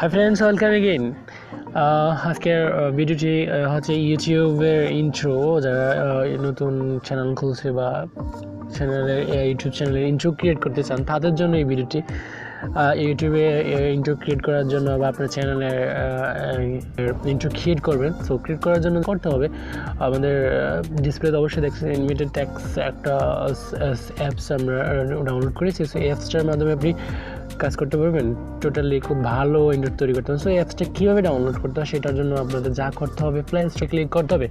Hi friends, welcome again. আজকের ভিডিওটি হচ্ছে ইউটিউবের ইন্ট্রো। যারা নতুন চ্যানেল খুলছে বা ইউটিউব চ্যানেলের ইন্ট্রো ক্রিয়েট করতে চান তাদের জন্য এই ভিডিওটি। ইউটিউবে ইন্ট্রো ক্রিয়েট করার জন্য বা আপনার চ্যানেলের ইন্ট্রো ক্রিয়েট করবেন, সো ক্রিয়েট করার জন্য করতে হবে আমাদের ডিসপ্লেতে অবশ্যই দেখছেন অ্যানিমেটেড টেক্সট একটা অ্যাপস আমরা ডাউনলোড করেছি। সো এই অ্যাপসটার মাধ্যমে আপনি কাজ করতে পারবেন, টোটালি খুব ভালো ইন্টার তৈরি করতে হবে। সো এই অ্যাপসটা কীভাবে ডাউনলোড করতে হয় সেটার জন্য আপনাদের যা করতে হবে, প্লে স্টোরে ক্লিক করতে হবে।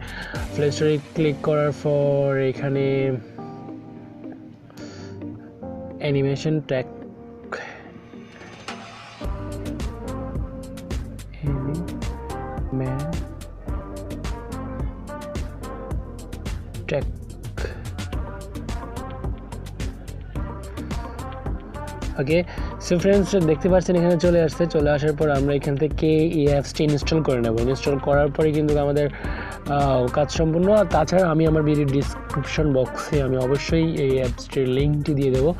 প্লে স্টোরে ক্লিক করার পর এখানে অ্যানিমেশন ট্যাগ ট্যাগ ওকে। সো ফ্রেন্ডস, দেখতে পাচ্ছেন এখানে চলে আসার পর আমরা এখান থেকে এই অ্যাপসটি ইনস্টল করে নেব। ইনস্টল করার পরে কিন্তু আমাদের কাজ সম্পূর্ণ। আর তাছাড়া আমি আমার ভিডিও ডিসক্রিপশন বক্সে আমি অবশ্যই এই অ্যাপসটির লিঙ্কটি দিয়ে দেবো।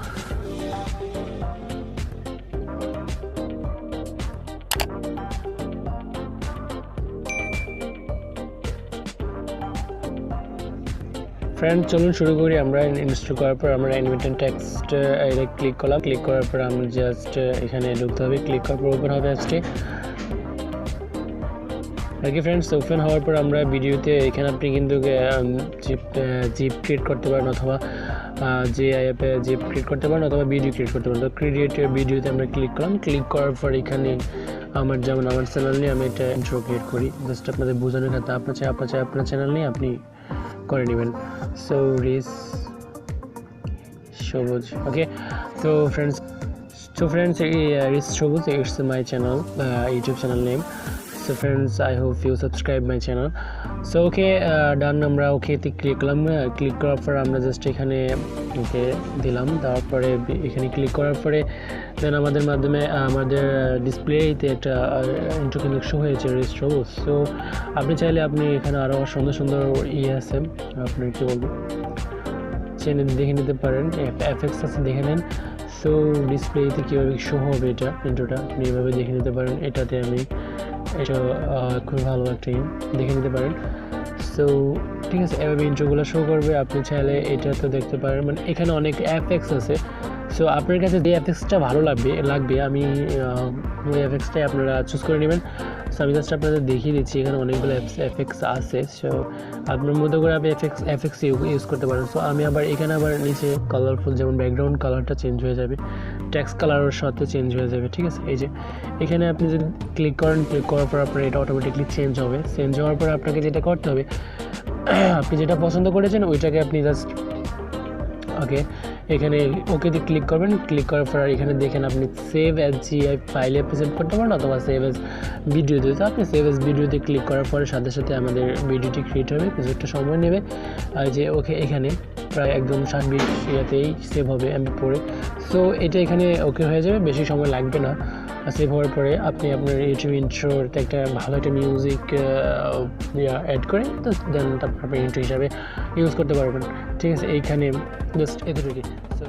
ফ্রেন্ড চলুন শুরু করি। আমরা ইনস্টল করার পর আমরা অ্যানিমেটেড টেক্সট ক্লিক করলাম। ক্লিক করার পর আমরা জাস্ট এখানে ঢুকতে হবে। ক্লিক করার পর ওপেন হবে অ্যাপসটি। ওকে ফ্রেন্ডস, ওপেন হওয়ার পর আমরা ভিডিওতে এখানে আপনি কিন্তু জিপ ক্রিয়েট করতে পারেন, অথবা যে অ্যাপে জিপ ক্রিয়েট করতে পারেন, অথবা ভিডিও ক্রিয়েট করতে পারেন। তো ক্রিয়েটের ভিডিওতে আমরা ক্লিক করলাম। ক্লিক করার পর এখানে আমার যেমন আমার চ্যানেল নিয়ে আমি একটা ইন্ট্রো ক্রিয়েট করি, জাস্ট আপনাদের বোঝানোর ক্ষেত্রে। আপনার চ্যানেল নিয়ে আপনি করে নেবেন। সো রিস সবুজ, ওকে। তো ফ্রেন্ডস রিস সবুজ, it's my channel, YouTube channel name. So friends, I hope you subscribe my channel. So okay, done. আমরা ওকেতে ক্লিক করলাম। ক্লিক করার পর আমরা জাস্ট এখানে ওকে দিলাম। তারপরে এখানে ক্লিক করার পরে দেন আমাদের ডিসপ্লেতে একটা ইন্ট্রো কিন্তু শো হয়েছে, রিস সবুজ। সো আপনি চাইলে আপনি এখানে আরও সুন্দর সুন্দর আছে, আপনার কী বলবো, দেখে নিতে পারেন। এফেক্টস আছে, দেখে নেন। সো ডিসপ্লেতে কীভাবে শো হবে এটা ইন্ট্রোটা আপনি এভাবে দেখে নিতে পারেন। এটা খুব ভালো একটা দেখে নিতে পারেন। সো ঠিক আছে, এভাবে ইন্ট্রোগুলো শো করবে। আপনি চাইলে এটা তো দেখতে পারেন, মানে এখানে অনেক এফেক্টস আছে। সো আপনার কাছে যে এফেক্টসটা ভালো লাগবে আমি ওই এফেক্টসটাই আপনারা চুজ করে নেবেন। সো আমি জাস্ট আপনাদের দেখিয়ে দিচ্ছি, এখানে অনেকগুলো এফেক্টস আছে। সো আপনার মধ্যে করে আপনি এফেক্টস ইউজ করতে পারেন। সো আমি এখানে নিচে কালারফুল, যেমন ব্যাকগ্রাউন্ড কালারটা চেঞ্জ হয়ে যাবে, টেক্সট কালারের সাথে চেঞ্জ হয়ে যাবে, ঠিক আছে। এই যে এখানে আপনি যদি ক্লিক করার পর আপনার এটা অটোমেটিকলি চেঞ্জ হবে। চেঞ্জ হওয়ার পর আপনাকে যেটা করতে হবে, আপনি যেটা পছন্দ করেছেন ওইটাকে আপনি জাস্ট ওকে এখানে ওকেতে ক্লিক করবেন। ক্লিক করার পর এখানে দেখেন আপনি সেভ অ্যাজ জিআই ফাইলে সেভ করতে পারেন, অথবা সেভ অ্যাজ ভিডিও দিতে। আপনি সেভ অ্যাজ ভিডিওতে ক্লিক করার পরে সাথে সাথে আমাদের ভিডিওটি ক্রিয়েট হবে, কিছু একটা সময় নেবে। আর যে ওকে এখানে প্রায় একদম 60 ইয়াতেই সেভ হবে MP4। সো এটা এখানে ওকে হয়ে যাবে, বেশি সময় লাগবে না। সেভ হওয়ার পরে আপনি আপনার ইউটিউব ইন্ট্রোতে একটা ভালো একটা মিউজিক অ্যাড করে দেন তারপর আপনি ইন্ট্রো হিসাবে ইউজ করতে পারবেন, ঠিক আছে। এইখানে জাস্ট এতটুকুই। সো